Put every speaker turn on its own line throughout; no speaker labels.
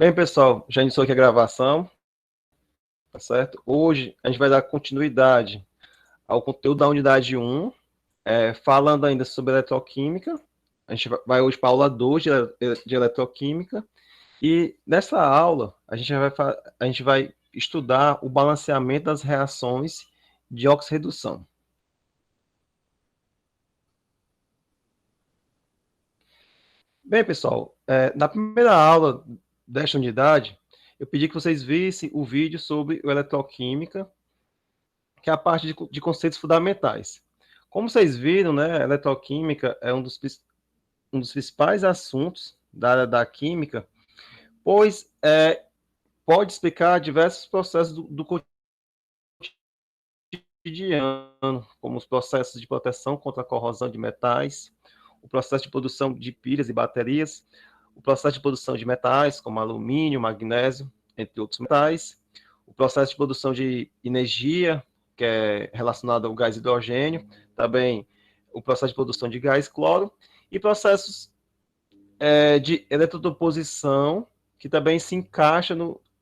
Bem, pessoal, já iniciou aqui a gravação, tá certo? Hoje a gente vai dar continuidade ao conteúdo da unidade 1, falando ainda sobre eletroquímica. A gente vai hoje para a aula 2 de eletroquímica. E nessa aula a gente vai estudar o balanceamento das reações de oxirredução. Bem, pessoal, na primeira aula desta unidade, eu pedi que vocês vissem o vídeo sobre eletroquímica, que é a parte de conceitos fundamentais. Como vocês viram, né, a eletroquímica é um dos principais assuntos da área da química, pois pode explicar diversos processos do cotidiano, como os processos de proteção contra a corrosão de metais, o processo de produção de pilhas e baterias, o processo de produção de metais, como alumínio, magnésio, entre outros metais, o processo de produção de energia, que é relacionado ao gás hidrogênio, também o processo de produção de gás cloro, e processos de eletrodeposição, que também se encaixa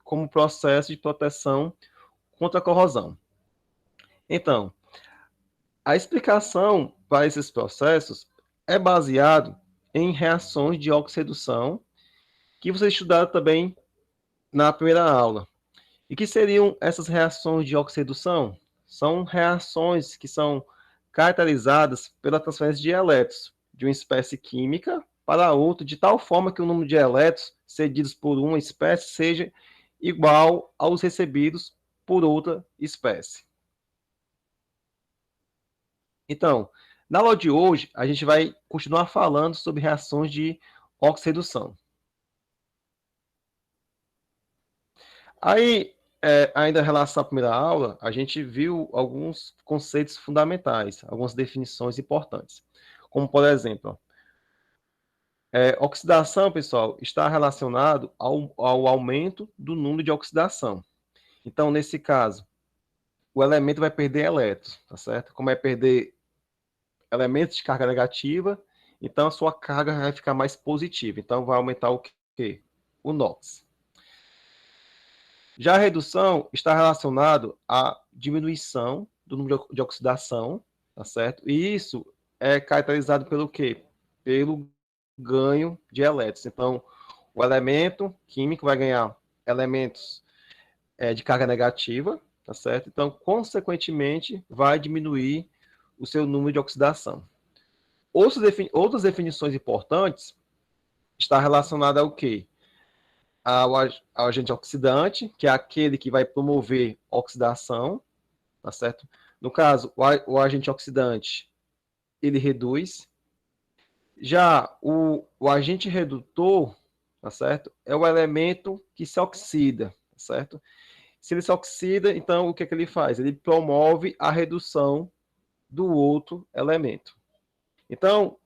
como processo de proteção contra a corrosão. Então, a explicação para esses processos é baseado em reações de oxirredução, que vocês estudaram também na primeira aula. E que seriam essas reações de oxirredução? São reações que são caracterizadas pela transferência de elétrons de uma espécie química para outra, de tal forma que o número de elétrons cedidos por uma espécie seja igual aos recebidos por outra espécie. Então, na aula de hoje, a gente vai continuar falando sobre reações de oxirredução. Aí, ainda em relação à primeira aula, a gente viu alguns conceitos fundamentais, algumas definições importantes. Como, por exemplo, oxidação, pessoal, está relacionado ao aumento do número de oxidação. Então, nesse caso, o elemento vai perder elétrons, tá certo? Como é perder elementos de carga negativa, então a sua carga vai ficar mais positiva. Então, vai aumentar o quê? O NOx. Já a redução está relacionado à diminuição do número de oxidação, tá certo? E isso é caracterizado pelo quê? Pelo ganho de elétrons. Então, o elemento químico vai ganhar elementos de carga negativa, tá certo? Então, consequentemente, vai diminuir o seu número de oxidação. Outras definições importantes está relacionada ao quê? Ao agente oxidante, que é aquele que vai promover oxidação, tá certo? No caso, o agente oxidante, ele reduz. Já o agente redutor, tá certo? É o elemento que se oxida, tá certo? Se ele se oxida, então o que é que ele faz? Ele promove a redução do outro elemento. Então,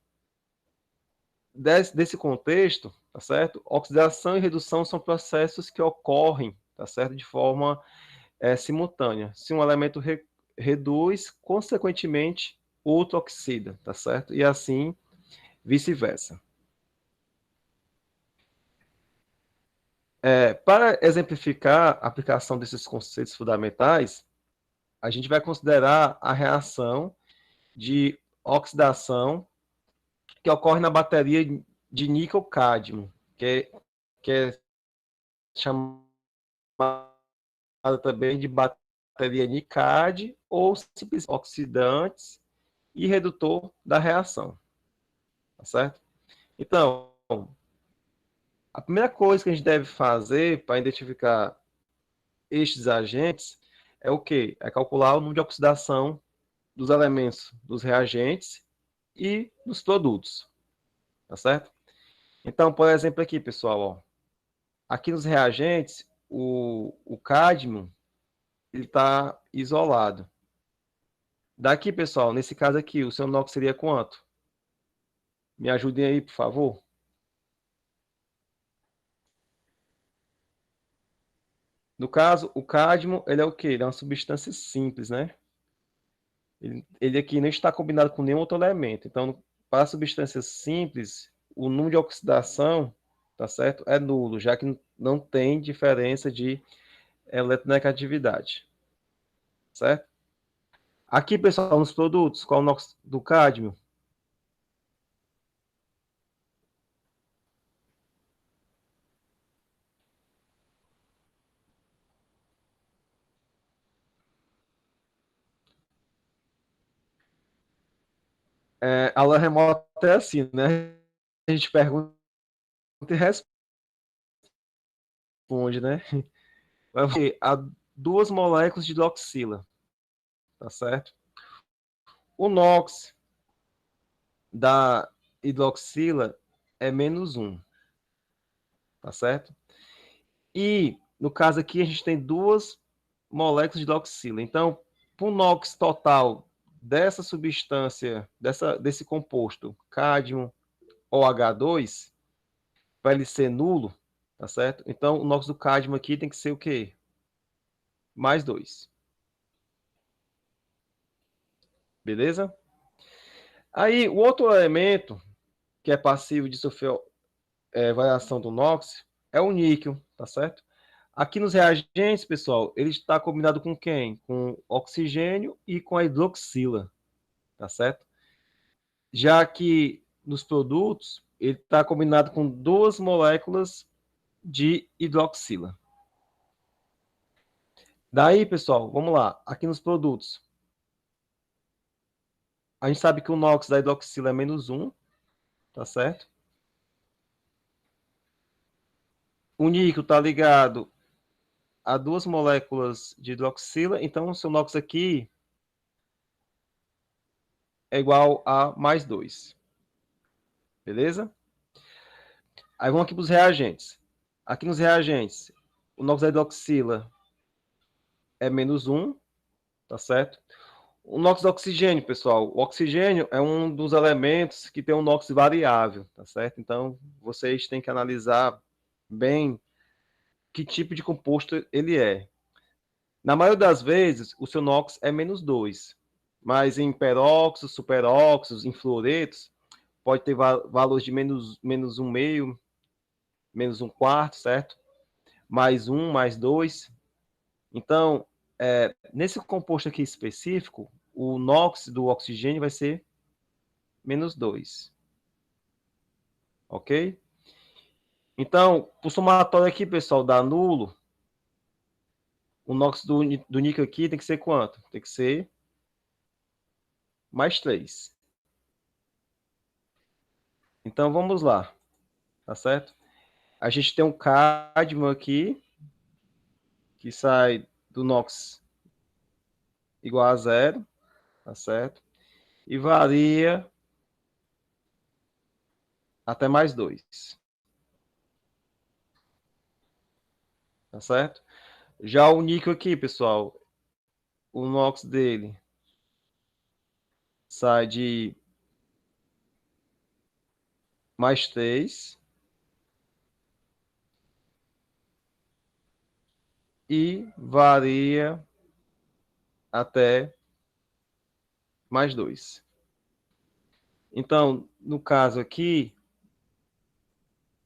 desse contexto, tá certo? Oxidação e redução são processos que ocorrem, tá certo? De forma simultânea. Se um elemento reduz, consequentemente, outro oxida, tá certo? E assim, vice-versa. Para exemplificar a aplicação desses conceitos fundamentais, a gente vai considerar a reação de oxidação que ocorre na bateria de níquel-cádmio, que é chamada também de bateria NiCad ou simples oxidantes e redutor da reação, tá certo? Então, a primeira coisa que a gente deve fazer para identificar estes agentes é o quê? É calcular o número de oxidação dos elementos dos reagentes e dos produtos, tá certo? Então, por exemplo, aqui, pessoal, ó, aqui nos reagentes, o cádmio ele está isolado. Daqui, pessoal, nesse caso aqui, o seu NOx seria quanto? Me ajudem aí, por favor. No caso, o cádmio, ele é o quê? Ele é uma substância simples, né? Ele aqui não está combinado com nenhum outro elemento. Então, para substâncias simples, o número de oxidação tá certo? É nulo, já que não tem diferença de eletronegatividade, certo? Aqui, pessoal, nos produtos, qual é o NOx do cádmio? A aula remota é assim, né? A gente pergunta e responde, né? Há duas moléculas de hidroxila, tá certo? O NOx da hidroxila é -1, tá certo? E, no caso aqui, a gente tem duas moléculas de hidroxila. Então, para o NOx total dessa substância, desse composto, cádmio OH2, para ele ser nulo, tá certo? Então, o NOx do cádmio aqui tem que ser o quê? +2. Beleza? Aí, o outro elemento que é passivo de sofrer variação do NOx é o níquel, tá certo? Aqui nos reagentes, pessoal, ele está combinado com quem? Com oxigênio e com a hidroxila, tá certo? Já que nos produtos, ele está combinado com duas moléculas de hidroxila. Daí, pessoal, vamos lá. Aqui nos produtos, a gente sabe que o NOx da hidroxila é -1, tá certo? O níquel está ligado a duas moléculas de hidroxila, então o seu NOx aqui é igual a +2, beleza? Aí vamos aqui para os reagentes. Aqui nos reagentes, o NOx da hidroxila é -1, tá certo? O NOx do oxigênio, pessoal, o oxigênio é um dos elementos que tem um NOx variável, tá certo? Então, vocês têm que analisar bem que tipo de composto ele é. Na maioria das vezes, o seu NOx é -2, mas em peróxidos, superóxidos, em fluoretos, pode ter valores de -1,5, -1/4, certo? +1, +2. Então, nesse composto aqui específico, o NOx do oxigênio vai ser -2, ok? Então, o somatório aqui, pessoal, dá nulo. O NOx do níquel aqui tem que ser quanto? Tem que ser +3. Então, vamos lá, tá certo? A gente tem um cádmio aqui, que sai do NOx igual a 0, tá certo? E varia até +2, tá certo? Já o níquel aqui, pessoal, o NOx dele sai de +3 e varia até +2. Então, no caso aqui,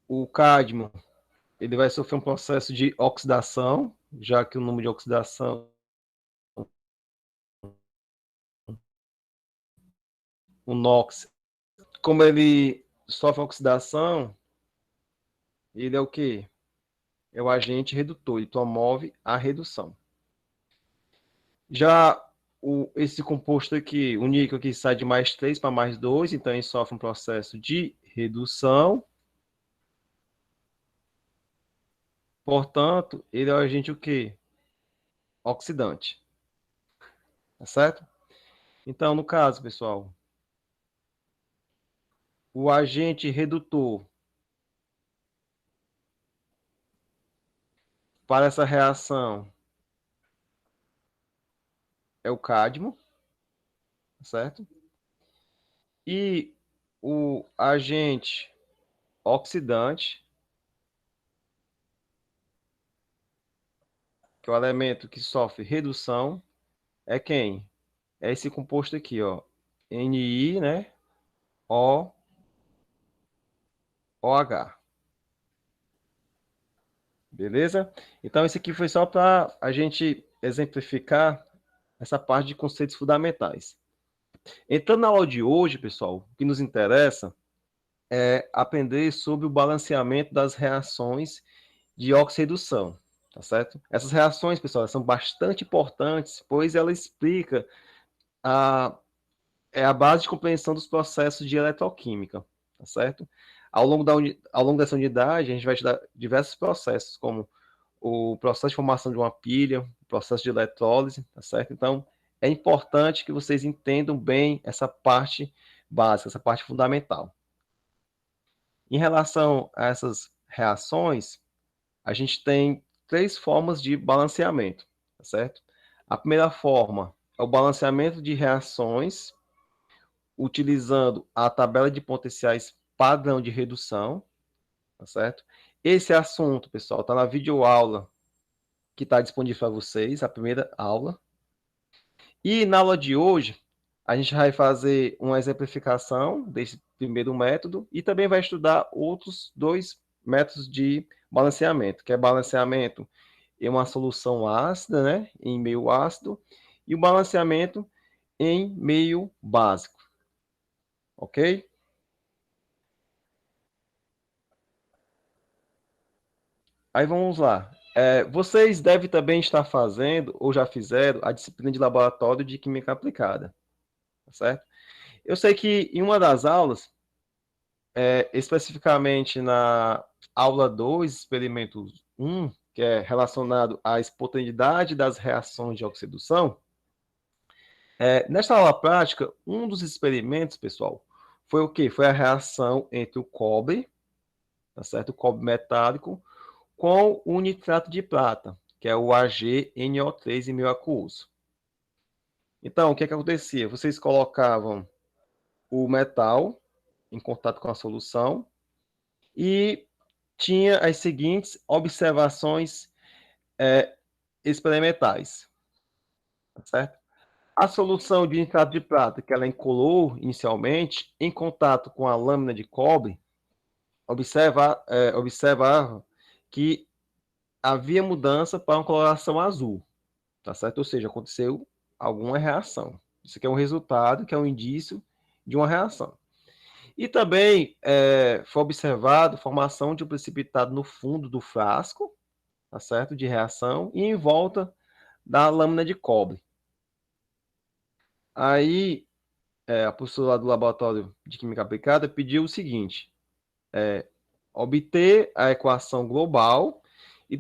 o cádmio ele vai sofrer um processo de oxidação, já que o número de oxidação, o NOx, como ele sofre oxidação, ele é o quê? É o agente redutor, ele promove a redução. Já esse composto aqui, o níquel aqui sai de +3 para +2, então ele sofre um processo de redução. Portanto, ele é o agente o quê? Oxidante. Tá certo? Então, no caso, pessoal, o agente redutor para essa reação é o cádmio, tá certo? E o agente oxidante, que é o elemento que sofre redução, é quem? É esse composto aqui, ó, Ni, né? O OH. Beleza? Então, esse aqui foi só para a gente exemplificar essa parte de conceitos fundamentais. Entrando na aula de hoje, pessoal, o que nos interessa é aprender sobre o balanceamento das reações de oxirredução, tá certo? Essas reações, pessoal, são bastante importantes, pois ela explica a, a base de compreensão dos processos de eletroquímica, tá certo? Ao longo dessa unidade, a gente vai estudar diversos processos, como o processo de formação de uma pilha, o processo de eletrólise, tá certo? Então, é importante que vocês entendam bem essa parte básica, essa parte fundamental. Em relação a essas reações, a gente tem três formas de balanceamento, tá certo? A primeira forma é o balanceamento de reações utilizando a tabela de potenciais padrão de redução, tá certo? Esse assunto, pessoal, está na videoaula que está disponível para vocês, a primeira aula. E na aula de hoje, a gente vai fazer uma exemplificação desse primeiro método e também vai estudar outros dois métodos de balanceamento, que é balanceamento em uma solução ácida, né, em meio ácido, e o balanceamento em meio básico, ok? Aí vamos lá. Vocês devem também estar fazendo, ou já fizeram, a disciplina de laboratório de química aplicada, tá certo? Eu sei que em uma das aulas, especificamente na aula 2, experimento 1, que é relacionado à espontaneidade das reações de oxidação, nesta aula prática, um dos experimentos, pessoal, foi o quê? Foi a reação entre o cobre, tá certo? O cobre metálico, com o nitrato de prata, que é o AgNO3 em meio aquoso. Então, o que é que acontecia? Vocês colocavam o metal em contato com a solução e tinha as seguintes observações experimentais, tá certo? A solução de nitrato de prata, que ela é incolor inicialmente, em contato com a lâmina de cobre, observava que havia mudança para uma coloração azul, tá certo? Ou seja, aconteceu alguma reação. Isso aqui é um resultado, que é um indício de uma reação. E também foi observado a formação de um precipitado no fundo do frasco, tá certo? De reação, e em volta da lâmina de cobre. Aí, a professora lá do Laboratório de Química Aplicada pediu o seguinte: obter a equação global e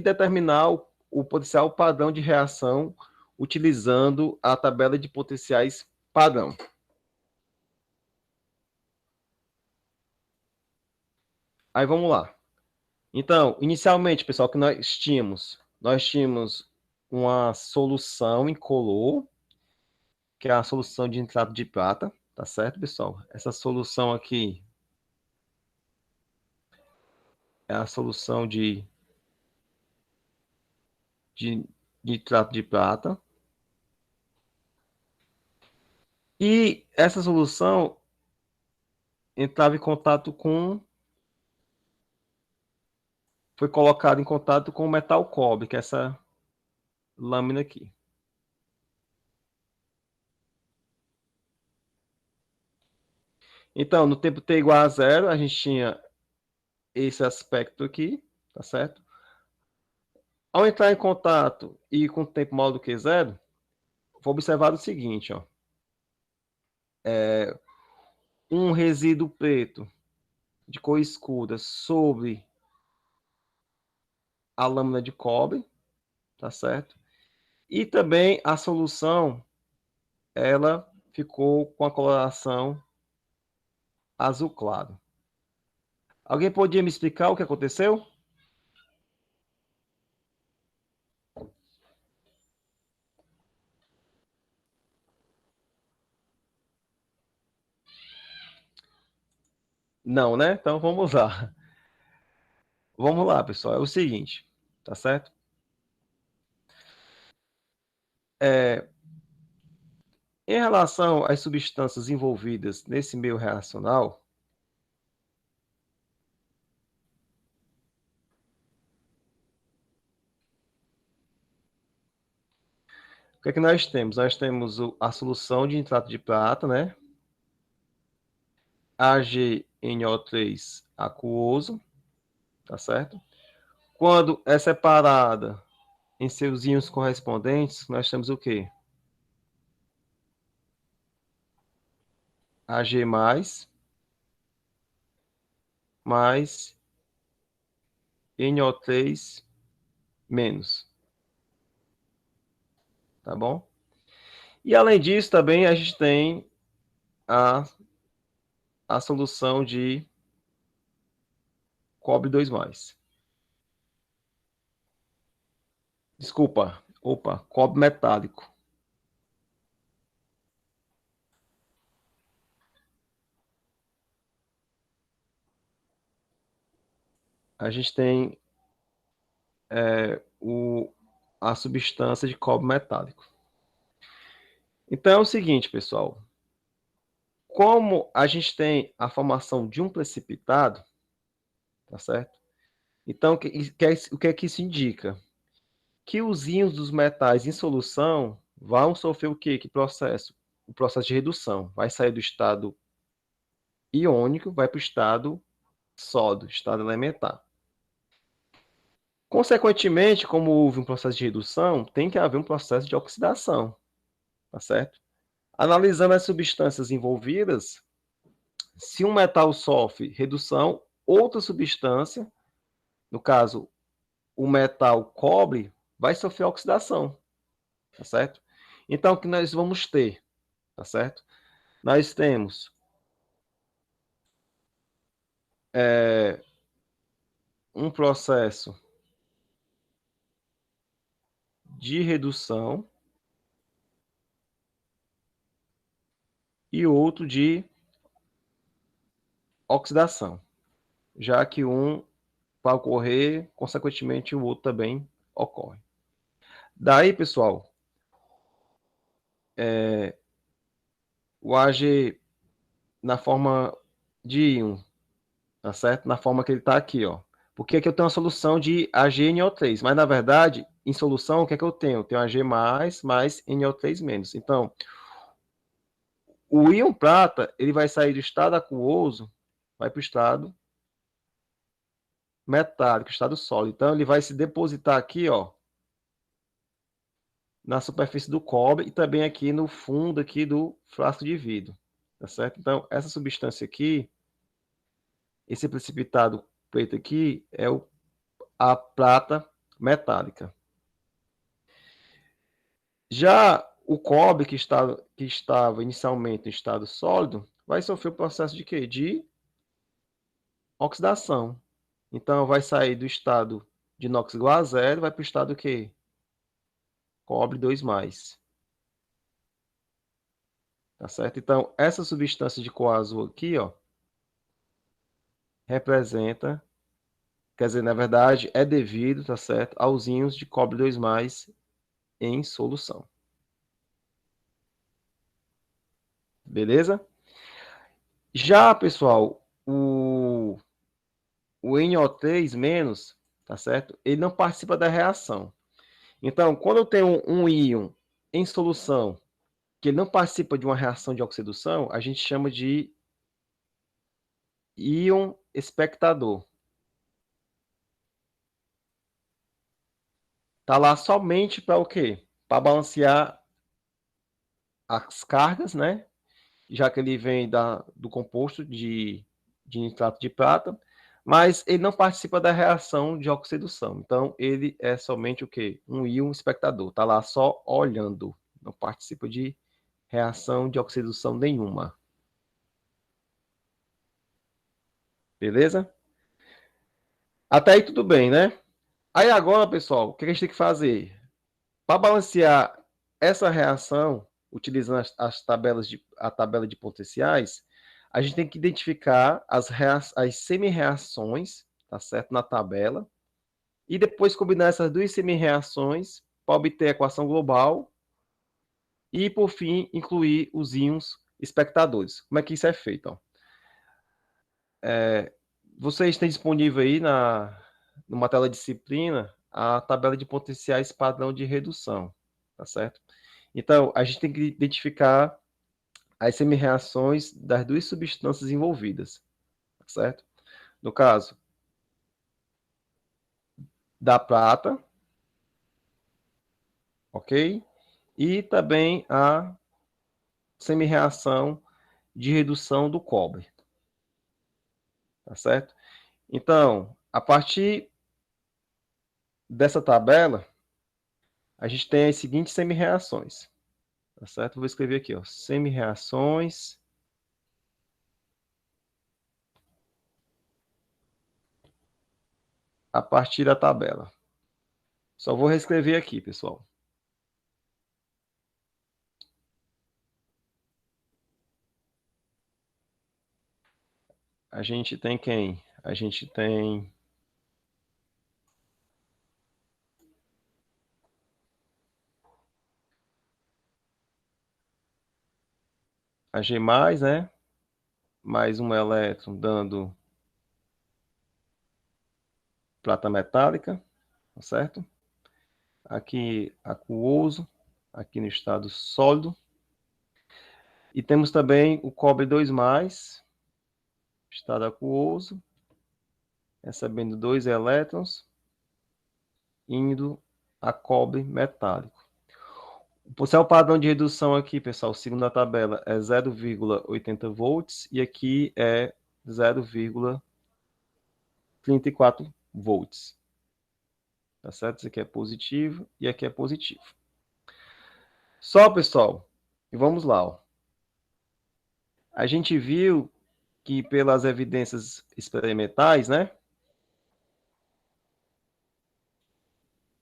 determinar o potencial padrão de reação utilizando a tabela de potenciais padrão. Aí vamos lá. Então, inicialmente, pessoal, que nós tínhamos uma solução incolor, que é a solução de nitrato de prata, tá certo, pessoal? Essa solução aqui é a solução de nitrato de prata. E essa solução entrava em contato com, foi colocada em contato com o metal cobre, que é essa lâmina aqui. Então, no tempo t igual a zero, a gente tinha esse aspecto aqui, tá certo? Ao entrar em contato e com tempo maior do que zero, foi observado o seguinte, ó, um resíduo preto de cor escura sobre a lâmina de cobre, tá certo? E também a solução, ela ficou com a coloração azul claro. Alguém podia me explicar o que aconteceu? Não, né? Então vamos lá. Vamos lá, pessoal. É o seguinte, tá certo? É, Em relação às substâncias envolvidas nesse meio reacional, O que é que nós temos? Nós temos a solução de nitrato de prata, né? AgNO3 aquoso, tá certo? Quando é separada em seus íons correspondentes, nós temos o quê? Ag+, mais NO3 menos, tá bom? E além disso, também a gente tem a solução de cobre 2+. Desculpa, cobre metálico. A gente tem a substância de cobre metálico. Então é o seguinte, pessoal. Como a gente tem a formação de um precipitado, tá certo? Então, o que é que isso indica? Que os íons dos metais em solução vão sofrer o quê? Que processo? O processo de redução. Vai sair do estado iônico, vai para o estado sólido, estado elementar. Consequentemente, como houve um processo de redução, tem que haver um processo de oxidação, tá certo? Analisando as substâncias envolvidas, se um metal sofre redução, outra substância, no caso, o metal cobre, vai sofrer oxidação, tá certo? Então, o que nós vamos ter, tá certo? Nós temos um processo de redução e outro de oxidação, já que um vai ocorrer, consequentemente o outro também ocorre. Daí, pessoal, o Ag na forma de íon, tá certo? Na forma que ele está aqui, ó. Porque aqui eu tenho uma solução de AgNO3, mas na verdade, em solução, o que é que eu tenho? Eu tenho Ag+, mais NO3 menos. Então, o íon prata, ele vai sair do estado aquoso, vai para o estado metálico, estado sólido. Então, ele vai se depositar aqui, ó, na superfície do cobre e também aqui no fundo aqui do frasco de vidro, tá certo? Então, essa substância aqui, esse precipitado preto aqui, é a prata metálica. Já o cobre que estava inicialmente em estado sólido, vai sofrer o processo de quê? De oxidação. Então, vai sair do estado de inox igual a zero, vai para o estado quê? Cobre 2+. Tá certo? Então, essa substância de cor azul aqui, ó, representa, quer dizer, na verdade, é devido, tá certo, aos íons de cobre 2+, em solução. Beleza? Já, pessoal, o NO3-, tá certo? Ele não participa da reação. Então, quando eu tenho um íon em solução que ele não participa de uma reação de oxidação, a gente chama de íon espectador. Tá lá somente para o quê? Para balancear as cargas, né? Já que ele vem do composto de nitrato de prata, mas ele não participa da reação de oxidação. Então, ele é somente o quê? Um íon espectador. Está lá só olhando. Não participa de reação de oxidação nenhuma. Beleza? Até aí tudo bem, né? Aí agora, pessoal, o que a gente tem que fazer? Para balancear essa reação, utilizando a tabela de potenciais, a gente tem que identificar as semi-reações, tá certo? Na tabela, e depois combinar essas duas semi-reações para obter a equação global e, por fim, incluir os íons espectadores. Como é que isso é feito? Ó? Vocês têm disponível aí numa tela de disciplina a tabela de potenciais padrão de redução, tá certo? Então, a gente tem que identificar as semi-reações das duas substâncias envolvidas, certo? No caso, da prata, ok? E também a semi-reação de redução do cobre, tá certo? Então, a partir dessa tabela, a gente tem as seguintes semi-reações, tá certo? Vou escrever aqui, ó, semi-reações a partir da tabela. Só vou reescrever aqui, pessoal. A gente tem quem? A gente tem a G+, né? Mais um elétron dando prata metálica, tá certo? Aqui aquoso, aqui no estado sólido. E temos também o cobre 2+, estado aquoso, recebendo 2 elétrons, indo a cobre metálico. O seu padrão de redução aqui, pessoal, segundo a tabela, é 0,80 volts e aqui é 0,34 volts. Tá certo? Isso aqui é positivo e aqui é positivo. Só, pessoal, e vamos lá. Ó. A gente viu que pelas evidências experimentais, né?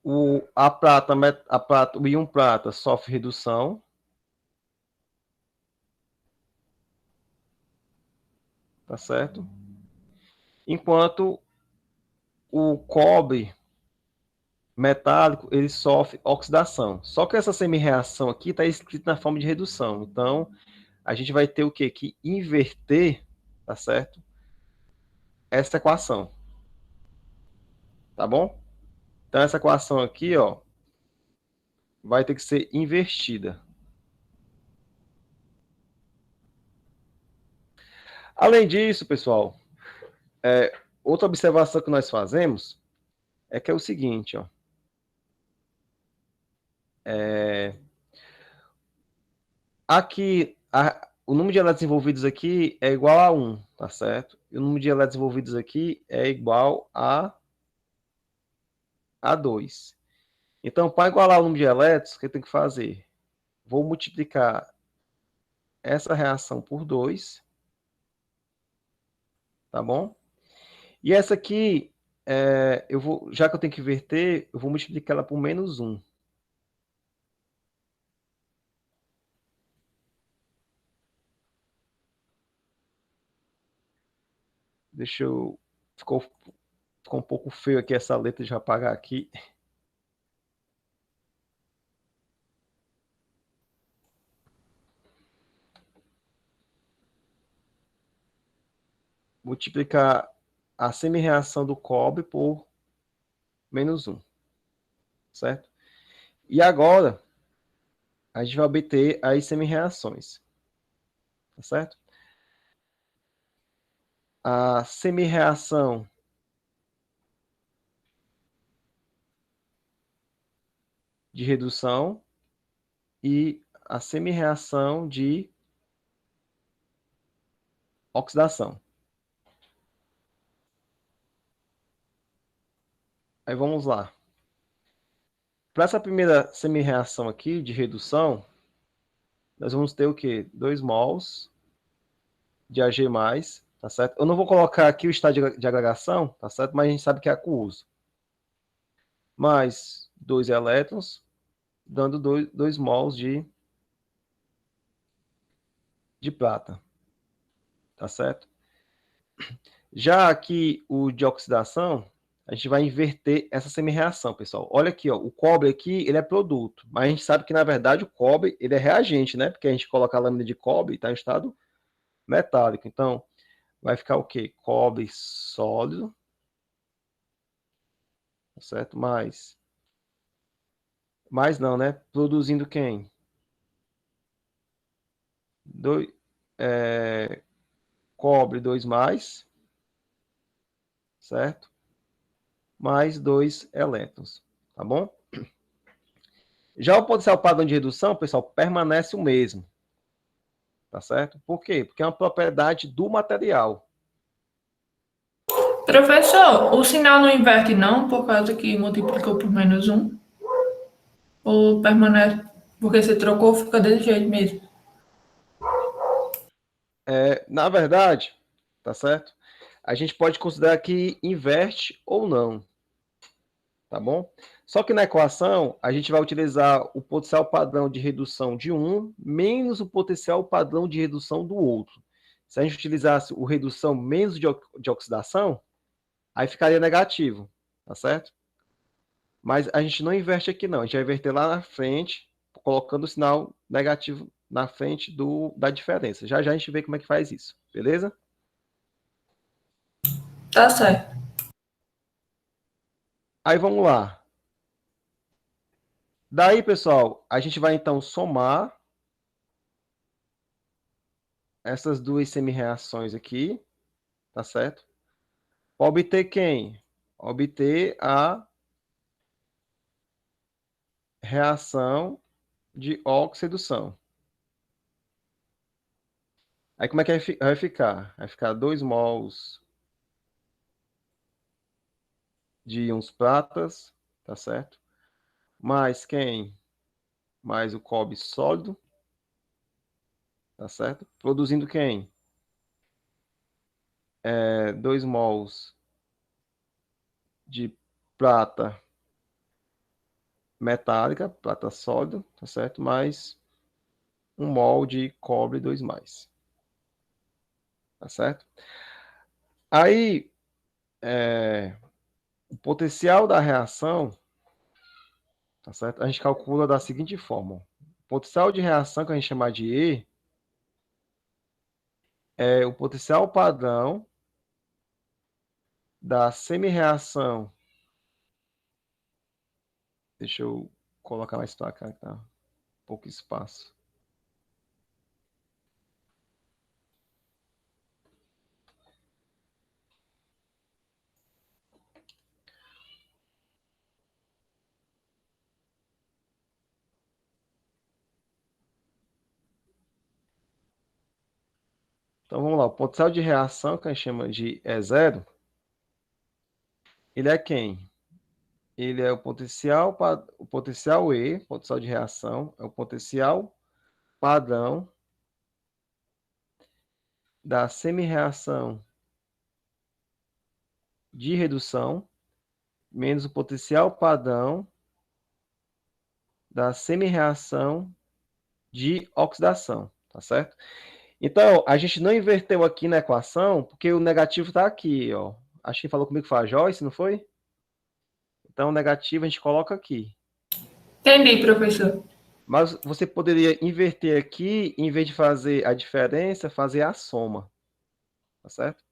O íon prata sofre redução, tá certo? Enquanto o cobre metálico ele sofre oxidação. Só que essa semi-reação aqui está escrita na forma de redução. Então, a gente vai ter o quê? Que inverter, tá certo? Essa equação, tá bom? Então, essa equação aqui, ó, vai ter que ser invertida. Além disso, pessoal, outra observação que nós fazemos é que é o seguinte, ó. Aqui, o número de elétrons envolvidos aqui é igual a 1, tá certo? E o número de elétrons envolvidos aqui é igual a 2. Então, para igualar o número de elétrons, o que eu tenho que fazer? Vou multiplicar essa reação por 2, tá bom? E essa aqui, já que eu tenho que inverter, eu vou multiplicar ela por -1. Deixa eu... Ficou um pouco feio aqui essa letra, deixa eu apagar aqui. Multiplicar a semi-reação do cobre por -1, certo? E agora, a gente vai obter as semi-reações, tá certo? A semi-reação de redução e a semi-reação de oxidação. Aí vamos lá. Para essa primeira semi-reação aqui de redução, nós vamos ter o quê? 2 mols de Ag+, tá certo? Eu não vou colocar aqui o estado de agregação, tá certo? Mas a gente sabe que é aquoso. Mais 2 elétrons, dando 2 mols de prata, tá certo? Já aqui o de oxidação, a gente vai inverter essa semi-reação, pessoal. Olha aqui, ó, o cobre aqui, ele é produto, mas a gente sabe que, na verdade, o cobre, ele é reagente, né? Porque a gente coloca a lâmina de cobre e está em estado metálico. Então, vai ficar o quê? Cobre sólido, tá certo? Mais não, né? Produzindo quem? Cobre 2+, certo? Mais 2 elétrons, tá bom? Já o potencial padrão de redução, pessoal, permanece o mesmo, tá certo? Por quê? Porque é uma propriedade do material.
Professor, o sinal não inverte não, por causa que multiplicou por -1? Ou permanece, porque você trocou, fica desse jeito mesmo?
Na verdade, tá certo? A gente pode considerar que inverte ou não, tá bom? Só que na equação, a gente vai utilizar o potencial padrão de redução de um menos o potencial padrão de redução do outro. Se a gente utilizasse o redução menos de oxidação, aí ficaria negativo, tá certo? Mas a gente não inverte aqui não, a gente vai inverter lá na frente, colocando o sinal negativo na frente da diferença. Já já a gente vê como é que faz isso, beleza?
Tá certo.
Aí vamos lá. Daí, pessoal, a gente vai então somar essas duas semi-reações aqui, tá certo? Para obter quem? Obter a reação de oxidação. Aí como é que vai ficar? Vai ficar 2 mols de íons pratas, tá certo? Mais quem? Mais o cobre sólido, tá certo? Produzindo quem? 2 mols de prata metálica, prata sólida, tá certo? Mais 1 mol de cobre 2+, tá certo? Aí, o potencial da reação, tá certo? A gente calcula da seguinte forma. O potencial de reação, que a gente chama de E, é o potencial padrão da semi-reação. Deixa eu colocar mais para cá, tá? Pouco espaço. Então vamos lá, o potencial de reação, que a gente chama de E0, ele é quem? Ele é o potencial E, potencial de reação, é o potencial padrão da semi-reação de redução menos o potencial padrão da semi-reação de oxidação, tá certo? Então, a gente não inverteu aqui na equação, porque o negativo está aqui, ó. Acho que falou comigo que foi a Joyce, não foi? Então, o negativo a gente coloca aqui.
Entendi, professor.
Mas você poderia inverter aqui, em vez de fazer a diferença, fazer a soma, tá certo?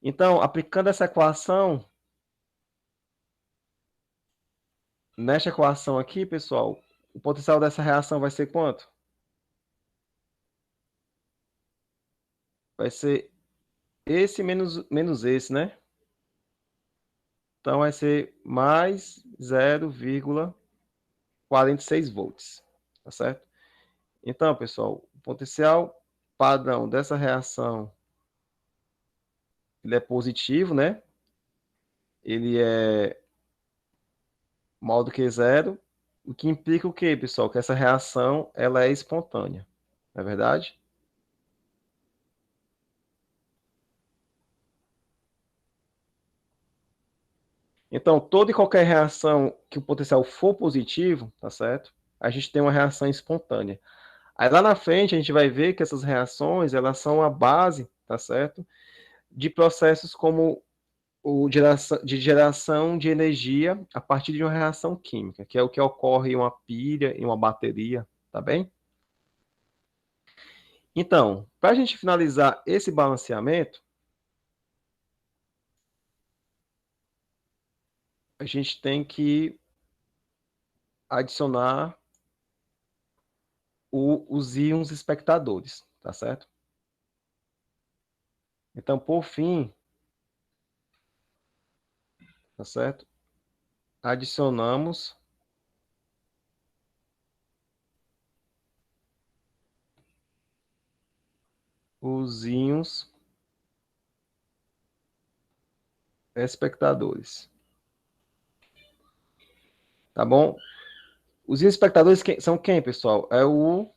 Então, aplicando essa equação, nesta equação aqui, pessoal, o potencial dessa reação vai ser quanto? Vai ser esse menos esse, né? Então, vai ser mais 0,46 volts, tá certo? Então, pessoal, o potencial padrão dessa reação, ele é positivo, né? Ele é maior do que zero, o que implica o quê, pessoal? Que essa reação, ela é espontânea, não é verdade? Então, toda e qualquer reação que o potencial for positivo, tá certo? A gente tem uma reação espontânea. Aí lá na frente a gente vai ver que essas reações, elas são a base, tá certo? De processos como de geração de energia a partir de uma reação química, que é o que ocorre em uma pilha, em uma bateria, tá bem? Então, para a gente finalizar esse balanceamento, a gente tem que adicionar os íons espectadores, tá certo? Então, por fim, tá certo? Adicionamos os íons espectadores, tá bom? Os íons espectadores são quem, pessoal? É o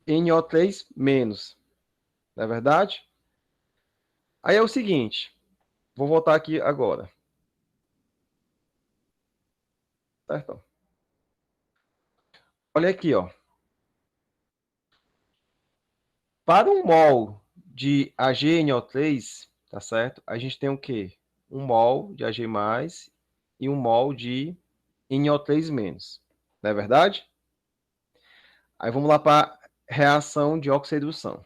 NO3 menos, não é verdade? Aí é o seguinte, vou voltar aqui agora, certo? Olha aqui, ó. Para um mol de AgNO3, tá certo? A gente tem o quê? Um mol de Ag+, e um mol de NO3-, não é verdade? Aí vamos lá para a reação de oxirredução.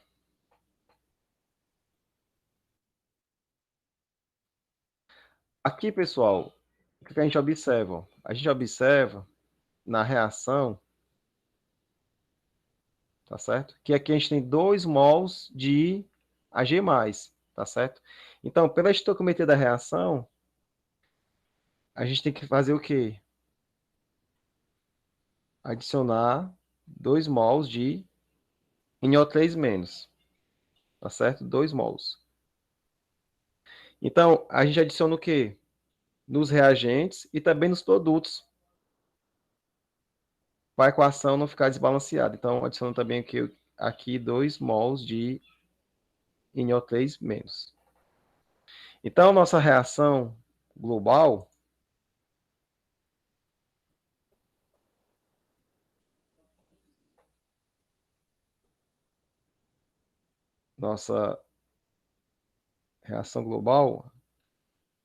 Aqui, pessoal, o que a gente observa? A gente observa na reação, tá certo? Que aqui a gente tem 2 mols de Ag+, tá certo? Então, pela estequiometria da reação, a gente tem que fazer o quê? Adicionar 2 mols de NO3-, tá certo? 2 mols. Então, a gente adiciona o quê? Nos reagentes e também nos produtos, para a equação não ficar desbalanceada. Então, adiciono também aqui 2 mols de NO3-. Então, nossa reação global, nossa reação global,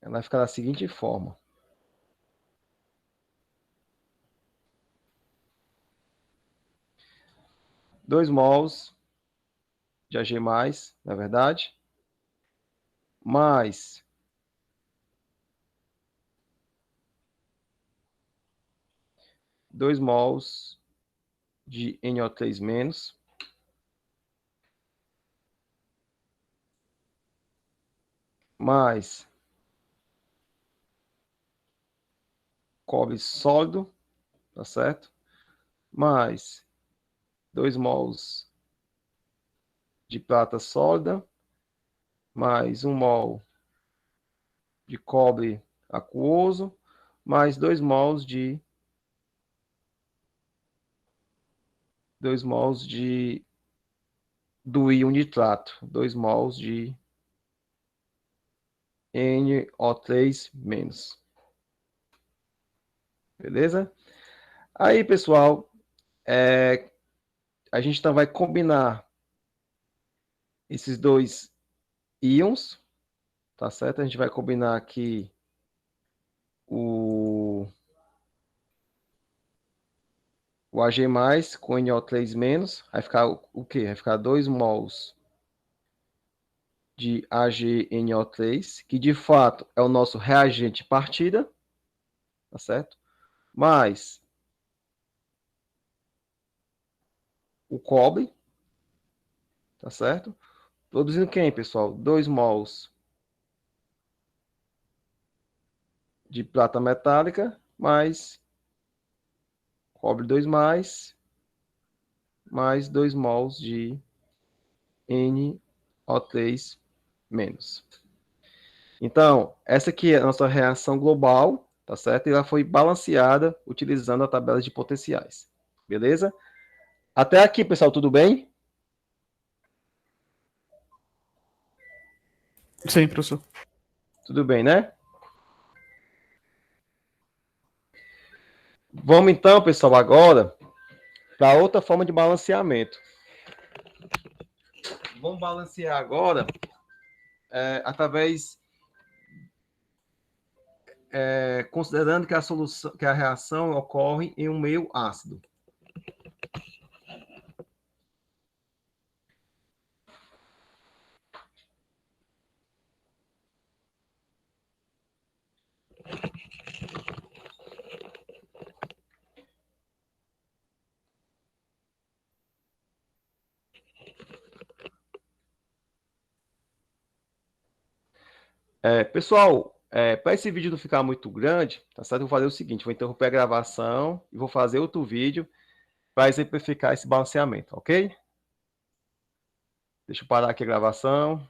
ela vai ficar da seguinte forma. Dois mols de Ag+, na verdade, mais 2 mols de NO3-, mais cobre sólido, tá certo? Mais 2 mols de prata sólida, mais 1 mol de cobre aquoso, mais 2 mols de 2 mols do íon nitrato, 2 mols de NO3-. Beleza? Aí, pessoal, a gente então vai combinar esses dois íons, tá certo? A gente vai combinar aqui o Ag+ com NO3-, vai ficar o quê? Vai ficar 2 mols de AgNO3, que de fato é o nosso reagente partida, tá certo? Mais o cobre, tá certo? Produzindo quem, pessoal? 2 mols de prata metálica, mais cobre 2+, mais 2 mols de NO3-. Então, essa aqui é a nossa reação global, tá certo? E ela foi balanceada utilizando a tabela de potenciais. Beleza? Até aqui, pessoal, tudo bem?
Sim, professor.
Tudo bem, né? Vamos então, pessoal, agora para outra forma de balanceamento. Vamos balancear agora através considerando que a solução, que a reação ocorre em um meio ácido. Pessoal, para esse vídeo não ficar muito grande, tá certo? Eu vou fazer o seguinte, vou interromper a gravação e vou fazer outro vídeo para exemplificar esse balanceamento, ok? Deixa eu parar aqui a gravação.